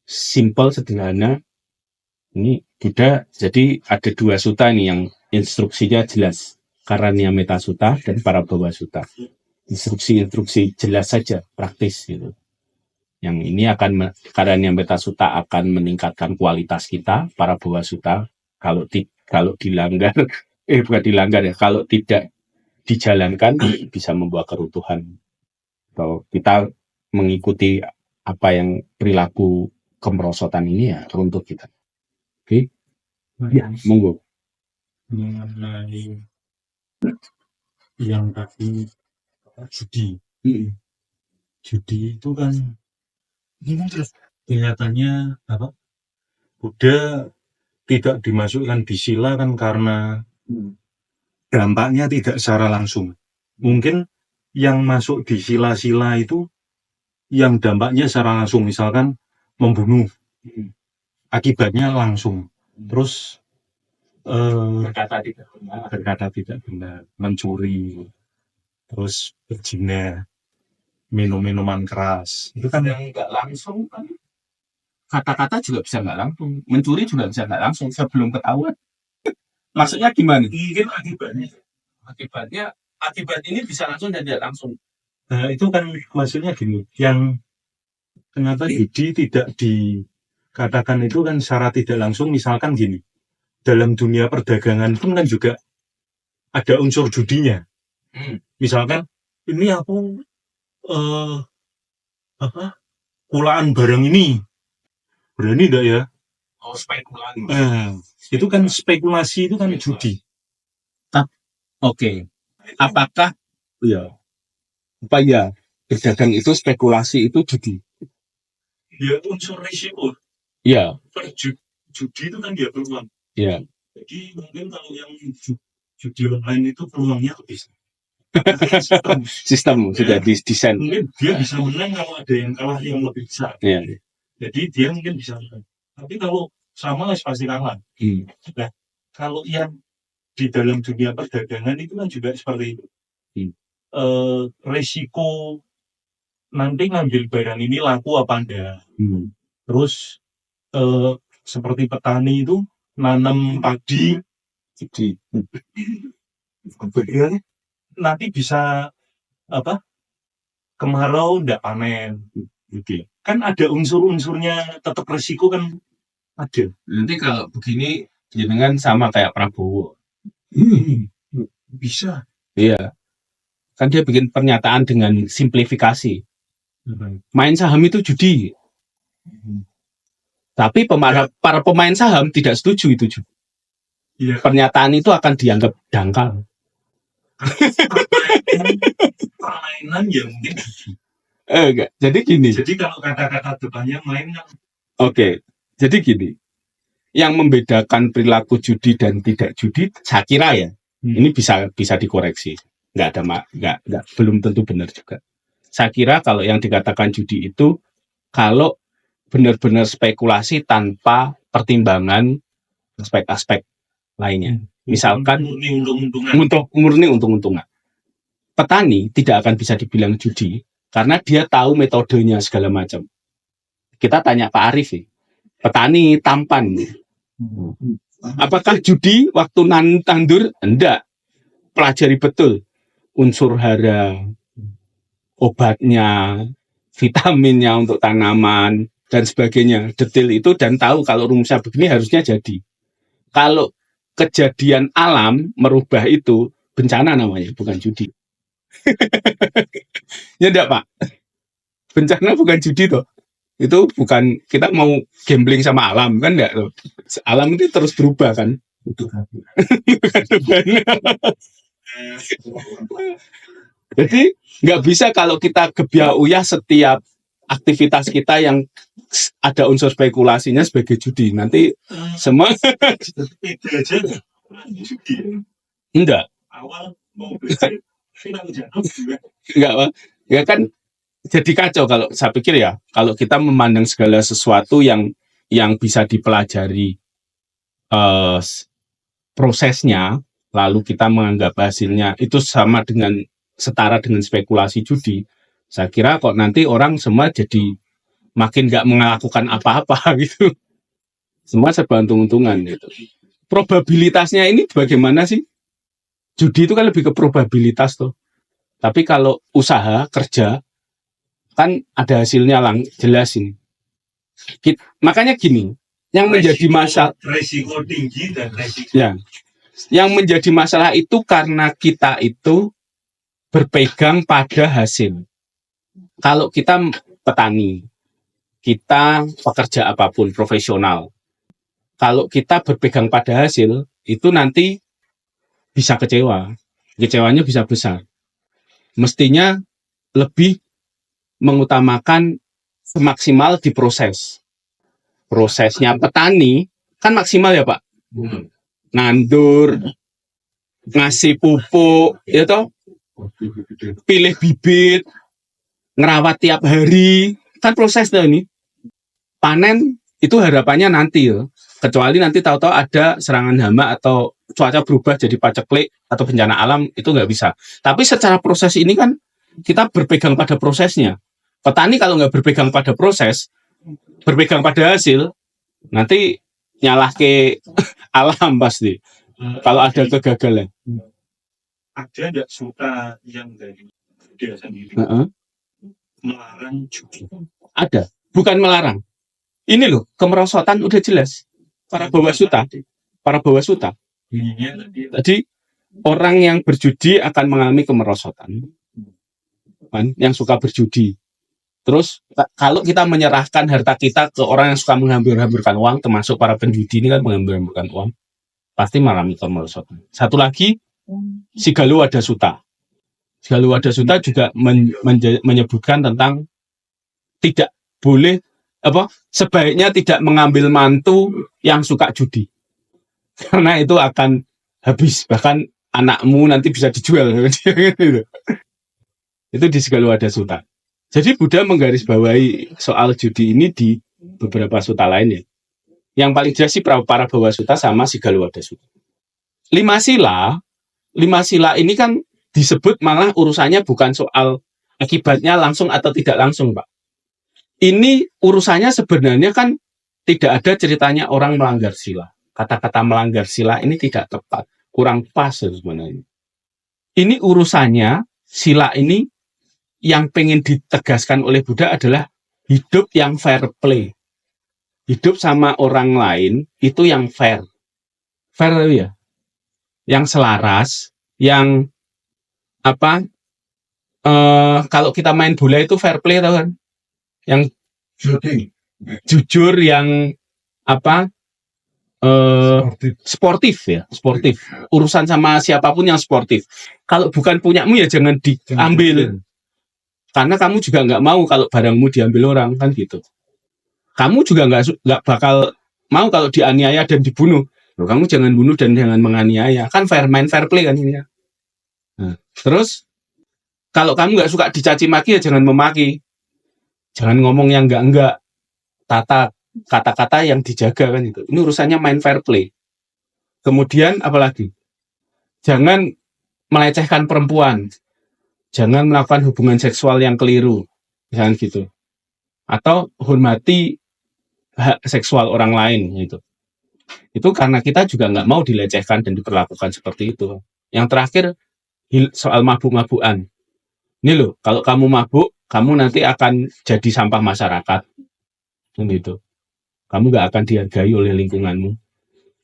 Simple, sederhana. Ini Buddha, jadi ada 2 suta nih yang instruksinya jelas. Karania Meta Sutta dan para bawa suta. Instruksi-instruksi jelas saja, praktis gitu. Yang ini akan, Karania Meta Sutta akan meningkatkan kualitas kita, para bawa suta. Kalau dilanggar, bukan dilanggar ya, kalau tidak dijalankan bisa membawa keruntuhan. Kalau kita mengikuti apa yang perilaku kemerosotan ini, ya runtuh kita. Oke, ya monggo. Mengenai yang tadi judi. Judi itu kan kelihatannya apa? Buddha tidak dimasukkan di sila kan karena dampaknya tidak secara langsung. Mungkin yang masuk di sila-sila itu yang dampaknya secara langsung, misalkan membunuh, akibatnya langsung. Terus berkata tidak benar, mencuri, terus berzina, minum minuman keras. Itu kan yang nggak langsung kan, kata-kata juga bisa nggak langsung, mencuri juga bisa nggak langsung sebelum ketahuan. Maksudnya gimana? mungkin Akibat ini bisa langsung dan tidak langsung. Nah, itu kan maksudnya gini, yang ternyata judi tidak dikatakan itu kan secara tidak langsung, misalkan gini, dalam dunia perdagangan pun kan juga ada unsur judinya. Misalkan ini aku kulaan barang ini, berani enggak ya? Oh, spekulan. Itu kan spekulasi, itu kan judi. Oke. Apakah apa ya berdagang itu spekulasi itu judi? Ya unsur risiko. Ya. Judi itu kan dia peluang. Ya. Jadi mungkin kalau yang judi online itu peluangnya lebih. Sistem sudah didesain. Mungkin dia bisa menang kalau ada yang kalah yang lebih besar. Ya. Jadi dia mungkin bisa menang. Tapi kalau sama pasti kalah. Nah, kalau yang di dalam dunia perdagangan itu kan juga seperti itu. Resiko nanti ngambil barang ini laku apa enggak. Terus seperti petani itu nanam padi, nanti bisa kemarau enggak panen. Kan ada unsur-unsurnya, tetap resiko kan ada. Nanti kalau begini jenengan sama kayak Prabowo. Bisa. Iya. Kan dia bikin pernyataan dengan simplifikasi. Main saham itu judi. Tapi para pemain saham tidak setuju itu judi. Iya. Pernyataan itu akan dianggap dangkal. Permainan ya mungkin judi. Enggak. Jadi gini. Jadi kalau kata-kata depannya main kan. Oke. Jadi gini. Yang membedakan perilaku judi dan tidak judi, saya kira ya, ini bisa dikoreksi. Belum tentu benar juga. Saya kira kalau yang dikatakan judi itu kalau benar-benar spekulasi tanpa pertimbangan aspek-aspek lainnya. Misalkan murni untung-untungan. Petani tidak akan bisa dibilang judi karena dia tahu metodenya segala macam. Kita tanya Pak Arif, petani tampan. Apakah judi waktu tandur? Enggak. Pelajari betul unsur hara, obatnya, vitaminnya untuk tanaman, dan sebagainya. Detail itu dan tahu kalau rumusnya begini harusnya jadi. Kalau kejadian alam merubah itu, bencana namanya, bukan judi. Ya enggak, Pak? Bencana bukan judi toh. Itu bukan kita mau gambling sama alam, kan enggak loh. Alam itu terus berubah kan. Jadi nggak bisa kalau kita gebiah uyah setiap aktivitas kita yang ada unsur spekulasinya sebagai judi. Nanti semua Itu aja nggak? Judi. enggak, Awal mau belajar, final jatuh juga. enggak, Pak. Ya kan jadi kacau kalau saya pikir ya, kalau kita memandang segala sesuatu yang bisa dipelajari prosesnya, lalu kita menganggap hasilnya itu sama dengan setara dengan spekulasi judi. Saya kira kok nanti orang semua jadi makin nggak melakukan apa-apa gitu. Semua serba untung-untungan gitu. Probabilitasnya ini bagaimana sih? Judi itu kan lebih ke probabilitas tuh. Tapi kalau usaha kerja kan ada hasilnya jelas ini. Makanya gini, yang menjadi masalah Resiko tinggi dan resiko ya, yang menjadi masalah itu karena kita itu berpegang pada hasil. Kalau kita petani, kita pekerja apapun, profesional, kalau kita berpegang pada hasil, itu nanti bisa kecewa. Kecewanya bisa besar. Mestinya lebih mengutamakan semaksimal di proses. Prosesnya petani kan maksimal ya Pak. Nandur, ngasih pupuk, ya toh, pilih bibit, ngerawat tiap hari, kan proses tuh ini. Panen itu harapannya nanti ya. Kecuali nanti tahu-tahu ada serangan hama atau cuaca berubah jadi paceklik atau bencana alam, itu nggak bisa. Tapi secara proses ini kan kita berpegang pada prosesnya. Petani kalau nggak berpegang pada proses, berpegang pada hasil, nanti nyalah ke alam pasti. Kalau ada kegagalan. ada nggak suka yang dari dia sendiri melarang judi? Ada, bukan melarang. Ini loh, kemerosotan udah jelas. Para bawasuta. Jadi orang yang berjudi akan mengalami kemerosotan. Kan? Yang suka berjudi. Terus kalau kita menyerahkan harta kita ke orang yang suka menghambur-hamburkan uang, termasuk para penjudi ini kan menghambur-hamburkan uang, pasti mengalami kemerosotan. Satu lagi, si Galuh Wadasuta. Galuh Wadasuta juga menyebutkan tentang tidak boleh sebaiknya tidak mengambil mantu yang suka judi. Karena itu akan habis, bahkan anakmu nanti bisa dijual. Itu di Galuh Wadasuta. Jadi Buddha menggarisbawahi soal judi ini di beberapa suta lainnya. Yang paling jelas sih para bawasuta sama si Galuh Wadasuta. Lima sila ini kan disebut malah urusannya bukan soal akibatnya langsung atau tidak langsung, Pak. Ini urusannya sebenarnya kan tidak ada ceritanya orang melanggar sila. Kata-kata melanggar sila ini tidak tepat, kurang pas sebenarnya. Ini urusannya, sila ini yang pengen ditegaskan oleh Buddha adalah hidup yang fair play. Hidup sama orang lain itu yang fair. Fair ya. Yang selaras, yang kalau kita main bola itu fair play tau kan? Yang jujur, yang sportif ya, sportif. Urusan sama siapapun yang sportif. Kalau bukan punyamu ya jangan diambil. Karena kamu juga nggak mau kalau barangmu diambil orang, kan gitu. Kamu juga nggak bakal mau kalau dianiaya dan dibunuh. Loh, kamu jangan bunuh dan jangan menganiaya. Kan main fair play kan ini ya. Nah, terus, kalau kamu nggak suka dicaci maki ya jangan memaki. Jangan ngomong yang enggak. Tata kata-kata yang dijaga kan itu. Ini urusannya main fair play. Kemudian apalagi? Jangan melecehkan perempuan. Jangan melakukan hubungan seksual yang keliru, misalnya gitu. Atau hormati hak seksual orang lain gitu. Itu karena kita juga nggak mau dilecehkan dan diperlakukan seperti itu. Yang terakhir soal mabuk-mabukan. Ini loh, kalau kamu mabuk, kamu nanti akan jadi sampah masyarakat, gitu. Kamu nggak akan dihargai oleh lingkunganmu.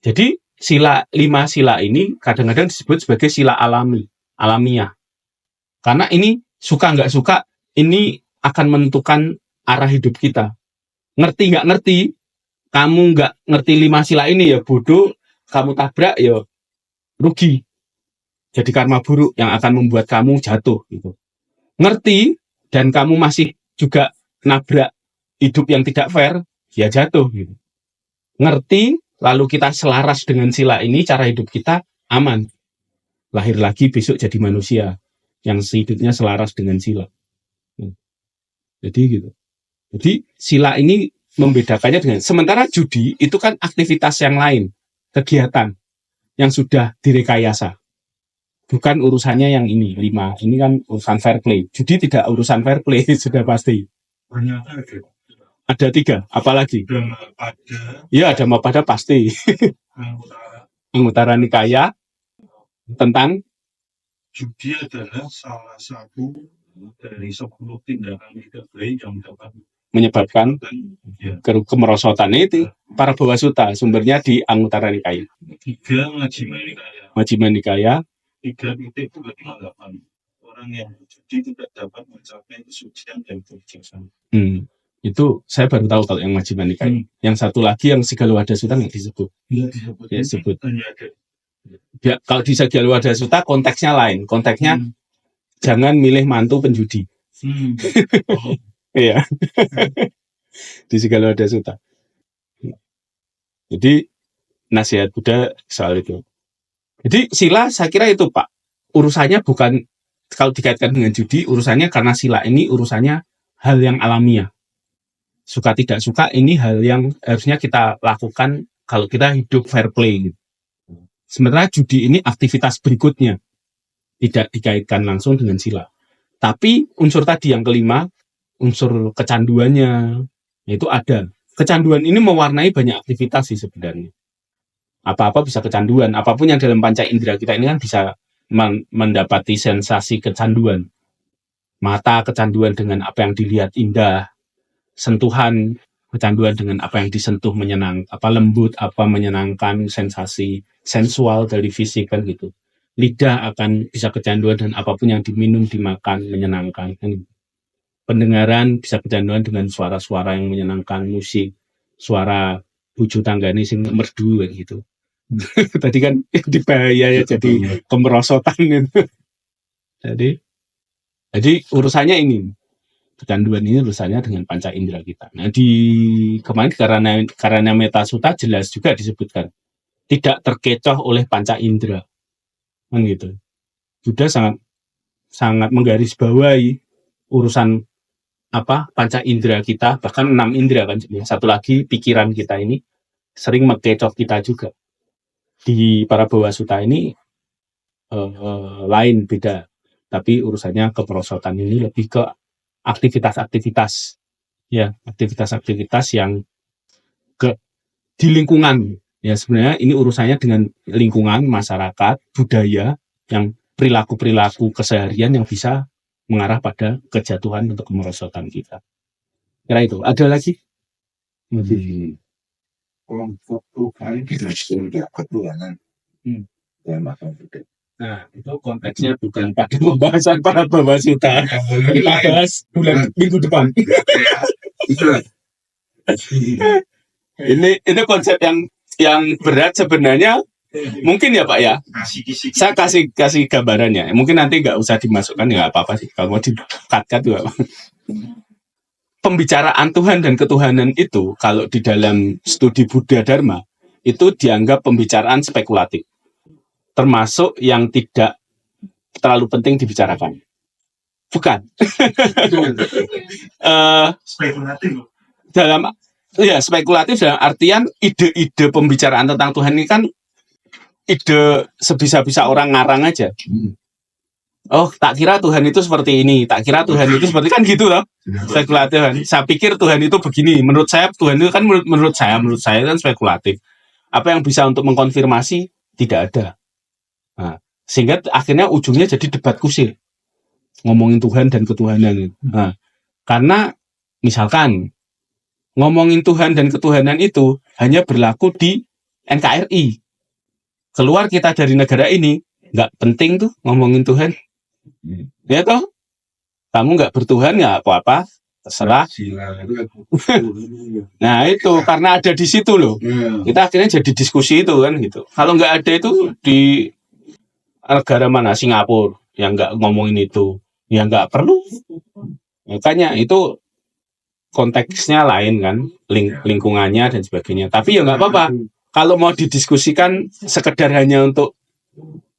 Jadi 5 sila ini kadang-kadang disebut sebagai sila alamiah. Karena ini suka nggak suka, ini akan menentukan arah hidup kita. Ngerti nggak ngerti, kamu nggak ngerti 5 sila ini ya bodoh, kamu tabrak ya rugi. Jadi karma buruk yang akan membuat kamu jatuh gitu. Ngerti dan kamu masih juga nabrak hidup yang tidak fair, ya jatuh gitu. Ngerti lalu kita selaras dengan sila ini, cara hidup kita aman. Lahir lagi besok jadi manusia yang hidupnya selaras dengan sila. Jadi gitu. Jadi sila ini membedakannya dengan, sementara judi itu kan aktivitas yang lain, kegiatan yang sudah direkayasa. Bukan urusannya yang ini, 5. Ini kan urusan fair play. Judi tidak urusan fair play, sudah pasti. Ternyata Ada 3, apalagi? ada Iya, ada Mapada pasti. Anguttara Nikaya tentang judi adalah salah satu dari 10 tindakan tidak baik yang dapat menyebabkan ya. kemerosotan itu. Para Bawasuta, sumbernya di Anguttara Nikaya. 3 Majjhima Nikaya. Majjhima Nikaya. 3 titik juga tanggapan. Orang yang judi tidak dapat mencapai kesucian dan kebijaksanaan. Itu saya baru tahu kalau yang Majjhima Nikaya. Yang satu lagi yang Sigalawadha Sutta nggak disebut. Ya, disebut. Ya, kalau di Sigalawadha Sutta konteksnya lain. Konteksnya jangan milih mantu penjudi. Iya. Di Sigalawadha Sutta. Jadi nasihat Buddha soal itu. Jadi sila saya kira itu Pak. Urusannya bukan, kalau dikaitkan dengan judi, urusannya karena sila ini urusannya hal yang alamiah. Suka tidak suka ini hal yang harusnya kita lakukan kalau kita hidup fair play. Sementara judi ini aktivitas berikutnya. Tidak dikaitkan langsung dengan sila. Tapi unsur tadi yang kelima, unsur kecanduannya, itu ada. Kecanduan ini mewarnai banyak aktivitas sih sebenarnya. Apa-apa bisa kecanduan. Apapun yang dalam panca indera kita ini kan bisa mendapati sensasi kecanduan. Mata kecanduan dengan apa yang dilihat indah. Sentuhan kecanduan dengan apa yang disentuh menyenangkan. Apa lembut, apa menyenangkan, sensasi sensual dari fisik kan gitu. Lidah akan bisa kecanduan dan apapun yang diminum, dimakan, menyenangkan. Pendengaran bisa kecanduan dengan suara-suara yang menyenangkan, musik, suara buju tanggane sing merdu gitu. Tadi kan dibahaya ya jadi kemerosotan gitu. Jadi urusannya ini, kecanduan ini urusannya dengan panca indera kita. Nah di kemarin karena Metta Sutta jelas juga disebutkan tidak terkecoh oleh panca indera, kan gitu. Buddha sangat menggarisbawahi urusan panca indera kita, bahkan 6 indera kan. Satu lagi pikiran kita ini sering mengecoh kita juga. Di para Bawasuta ini lain, beda. Tapi urusannya kemerosotan ini lebih ke aktivitas-aktivitas yang di lingkungan. Ya sebenarnya ini urusannya dengan lingkungan, masyarakat, budaya, yang perilaku-perilaku keseharian yang bisa mengarah pada kejatuhan untuk kemerosotan kita. Kira itu. Ada lagi? Kelompok Tuhan tidak sudah ketuhanan. Ya, maksud Buddha. Nah, itu konteksnya bukan pada pembahasan para Bawasuta. Kita bahas minggu depan. Ini konsep yang berat sebenarnya. Mungkin ya Pak ya. Saya kasih gambarannya. Mungkin nanti nggak usah dimasukkan, nggak apa-apa sih. Kalau mau di-cut juga. Pembicaraan Tuhan dan ketuhanan itu kalau di dalam studi Buddha Dharma itu dianggap pembicaraan spekulatif. Termasuk yang tidak terlalu penting dibicarakan. Bukan. Spekulatif dalam artian ide-ide pembicaraan tentang Tuhan ini kan ide sebisa-bisa orang ngarang aja. Oh, tak kira Tuhan itu seperti ini, tak kira Tuhan itu seperti kan gitu loh. Spekulatif kan. Saya pikir Tuhan itu begini. Menurut saya Tuhan itu kan menurut saya kan spekulatif. Apa yang bisa untuk mengkonfirmasi tidak ada. Nah, sehingga akhirnya ujungnya jadi debat kusir. Ngomongin Tuhan dan ketuhanan. Nah, karena misalkan ngomongin Tuhan dan ketuhanan itu hanya berlaku di NKRI. Keluar kita dari negara ini, nggak penting tuh ngomongin Tuhan. Ya toh, kamu nggak bertuhan ya apa-apa, terserah. Nah itu karena ada di situ loh, kita akhirnya jadi diskusi itu kan gitu. Kalau nggak ada itu di negara mana, Singapura, yang nggak ngomongin itu, yang nggak perlu. Makanya itu konteksnya lain kan, lingkungannya dan sebagainya. Tapi ya nggak apa-apa. Kalau mau didiskusikan sekedar hanya untuk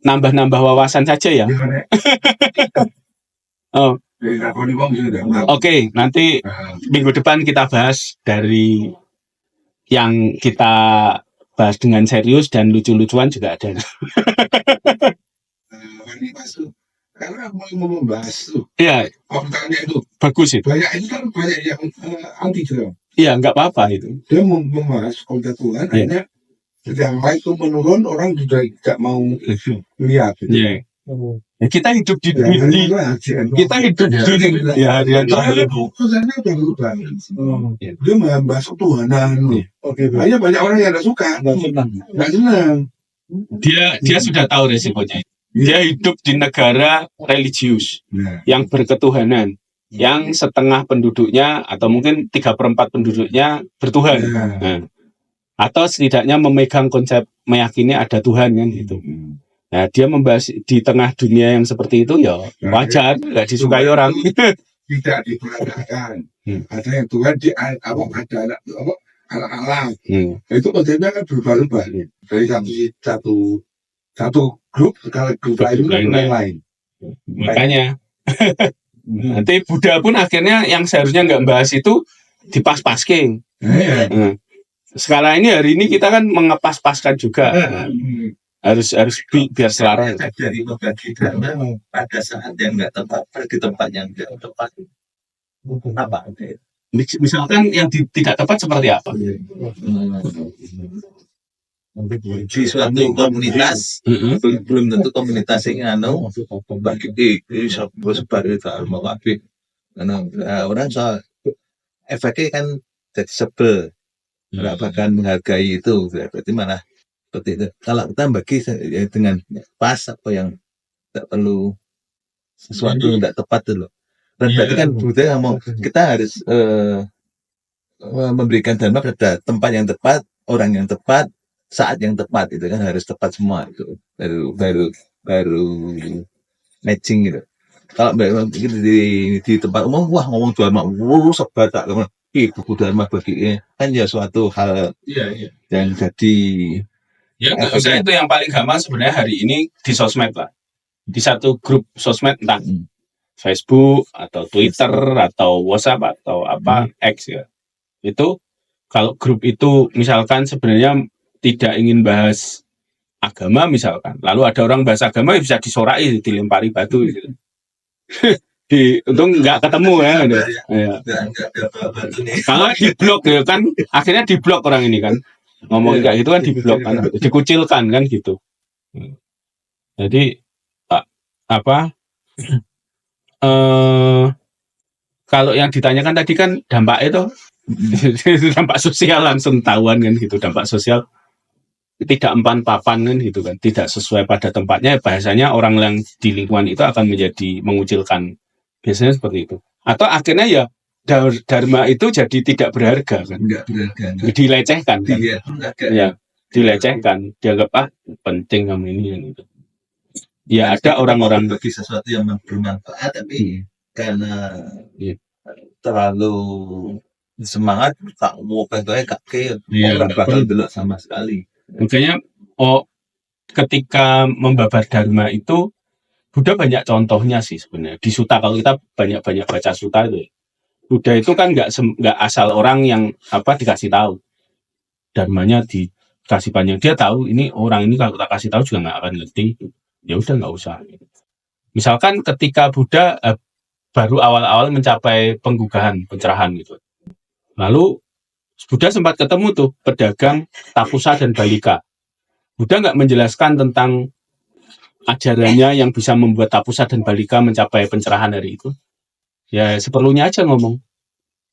nambah-nambah wawasan saja ya. Oh. Oke, nanti minggu depan kita bahas dari yang kita bahas dengan serius dan lucu-lucuan juga ada. Karena mau membahas tuh. Iya. Pertanyaannya itu bagus itu. Banyak itu kan banyak yang anti juga. Iya, nggak apa-apa itu. Dia membahas konten Tuhan, akhirnya yang lain itu menurun, orang juga tidak mau lihat. Iya. Ya, kita hidup di kita hidup di ya harian dia membahas ketuhanan. Hanya banyak orang yang tidak suka, nggak senang. Dia sudah tahu resikonya. Dia hidup di negara religius yang berketuhanan, yang setengah penduduknya atau mungkin 3/4 penduduknya bertuhan. Nah, atau setidaknya memegang konsep meyakini ada Tuhan kan gitu. Nah, dia membahas di tengah dunia yang seperti itu ya wajar, nggak disukai orang. Tidak diperadakan. Ada yang Tuhan di ada anak-anak. Itu konsepnya kan berubah-ubah. Dari satu grup ke grup lain. Makanya nanti Buddha pun akhirnya yang seharusnya nggak bahas itu dipas-pasking. Sekarang hari ini kita kan mengepas-paskan juga. Harus biar selaras. Dari membagi dharma pada saat yang nggak tepat, di tempat yang nggak tepat. Apa? Misalkan yang tidak tepat seperti apa? Di suatu komunitas, belum tentu komunitasnya bagi sebar dharma kabeh. Karena orang soal efeknya kan jadi sebel, nggak bahkan menghargai itu, berarti malah seperti itu. Kalau kita bagi dengan pas apa yang tidak perlu sesuatu yang tidak tepat dulu. Dan berarti kan Buddha ngomong kita harus memberikan dharma pada tempat yang tepat, orang yang tepat, saat yang tepat, itu kan harus tepat semua itu. Baru matching gitu. Kalau di tempat umum, wah ngomong dharma, sebat tak buku dharma bagi kan ya suatu hal yang jadi. Ya, saya itu yang paling gampang sebenarnya hari ini di sosmed lah. Di satu grup sosmed, entah Facebook atau Twitter atau WhatsApp atau apa X ya. Itu kalau grup itu misalkan sebenarnya tidak ingin bahas agama misalkan, lalu ada orang bahas agama bisa disorai, dilempari batu gitu. Untung nggak ketemu ya. Kalau diblok ya kan, akhirnya diblok orang ini kan. Ngomong kayak gitu kan diblok kan, dikucilkan kan gitu. Jadi kalau yang ditanyakan tadi kan dampak itu dampak sosial langsung tahuan kan gitu, dampak sosial tidak empan papan kan gitu kan, tidak sesuai pada tempatnya, bahasanya orang yang di lingkungan itu akan menjadi mengucilkan, biasanya seperti itu. Atau akhirnya ya dharma itu jadi tidak berharga kan, dilecehkan kan, ya dilecehkan, dianggap penting kamu ini gitu. Ya ada orang-orang bagi sesuatu yang bermanfaat, tapi karena terlalu semangat tak mau pengen kakek, nggak bakal belok sama sekali. Makanya ketika membabar dharma itu Buddha banyak contohnya sih sebenarnya di Sutta. Kalau kita banyak baca Sutta itu, Buddha itu kan nggak asal orang yang dikasih tahu dharmanya, dikasih panjang. Dia tahu ini orang ini kalau kita kasih tahu juga nggak akan ngerti. Ya udah nggak usah. Misalkan ketika Buddha baru awal-awal mencapai penggugahan, pencerahan gitu. Lalu Buddha sempat ketemu tuh pedagang tapusa dan balika. Buddha nggak menjelaskan tentang ajarannya yang bisa membuat tapusa dan balika mencapai pencerahan hari itu. Ya seperlunya aja ngomong.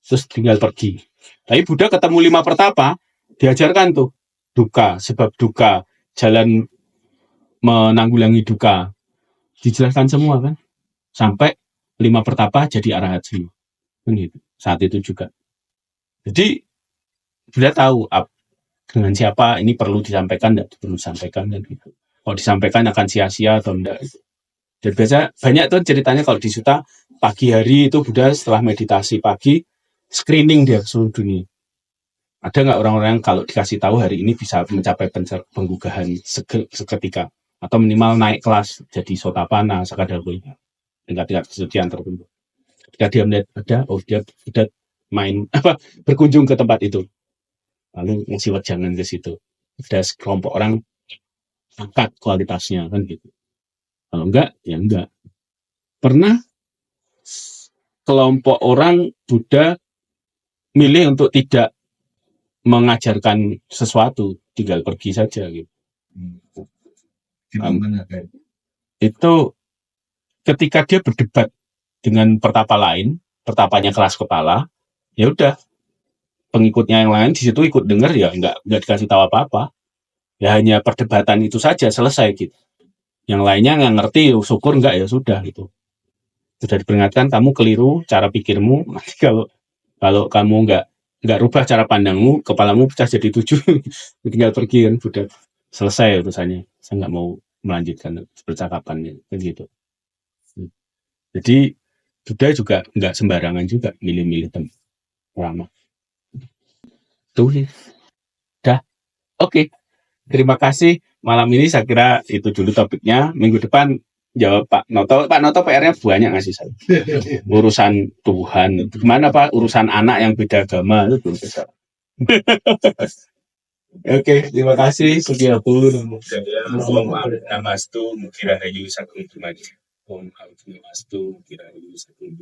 Terus tinggal pergi. Tapi Buddha ketemu 5 pertapa, diajarkan tuh duka, sebab duka, jalan menanggulangi duka. Dijelaskan semua kan. Sampai 5 pertapa jadi arahat semua. Gitu. Saat itu juga. Jadi Buddha tahu dengan siapa ini perlu disampaikan, tidak perlu disampaikan dan gitu. Kalau disampaikan akan sia-sia atau enggak. Dan biasa banyak tuh ceritanya kalau di Sutta pagi hari itu Buddha setelah meditasi pagi screening dia seluruh dunia. Ada nggak orang-orang yang kalau dikasih tahu hari ini bisa mencapai penggugahan seketika atau minimal naik kelas jadi sotapana sakadaguna tingkat-tingkat kesucian tertentu. Ketika dia melihat ada, dia sudah main berkunjung ke tempat itu, lalu ngasih wejangan ke situ. Ada sekelompok orang angkat kualitasnya kan gitu. Kalau enggak, ya enggak. Pernah kelompok orang Buddha milih untuk tidak mengajarkan sesuatu, tinggal pergi saja gitu. Itu ketika dia berdebat dengan pertapa lain, pertapanya keras kepala, ya udah pengikutnya yang lain di situ ikut dengar ya nggak dikasih tahu apa-apa. Ya hanya perdebatan itu saja selesai gitu. Yang lainnya nggak ngerti, syukur nggak ya sudah gitu. Sudah diperingatkan kamu keliru cara pikirmu. Nanti kalau kamu nggak rubah cara pandangmu, kepalamu pecah jadi 7, tinggal pergi kan, sudah selesai urusannya. Saya nggak mau melanjutkan percakapannya kan gitu. Jadi Buddha juga nggak sembarangan juga milih-milih tempat ramah. Tuh sih. Dah. Oke. Terima kasih. Malam ini saya kira itu dulu topiknya. Minggu depan jawab Pak Noto. Pak Noto PR-nya banyak ngasih saya. Urusan Tuhan. Gimana Pak? Urusan anak yang beda agama itu belum bisa. Oke, terima kasih. Sugiyapun. Namastu. Mukirahayu Sakum Tumaji. Om Namastu. Mukirahayu Sakum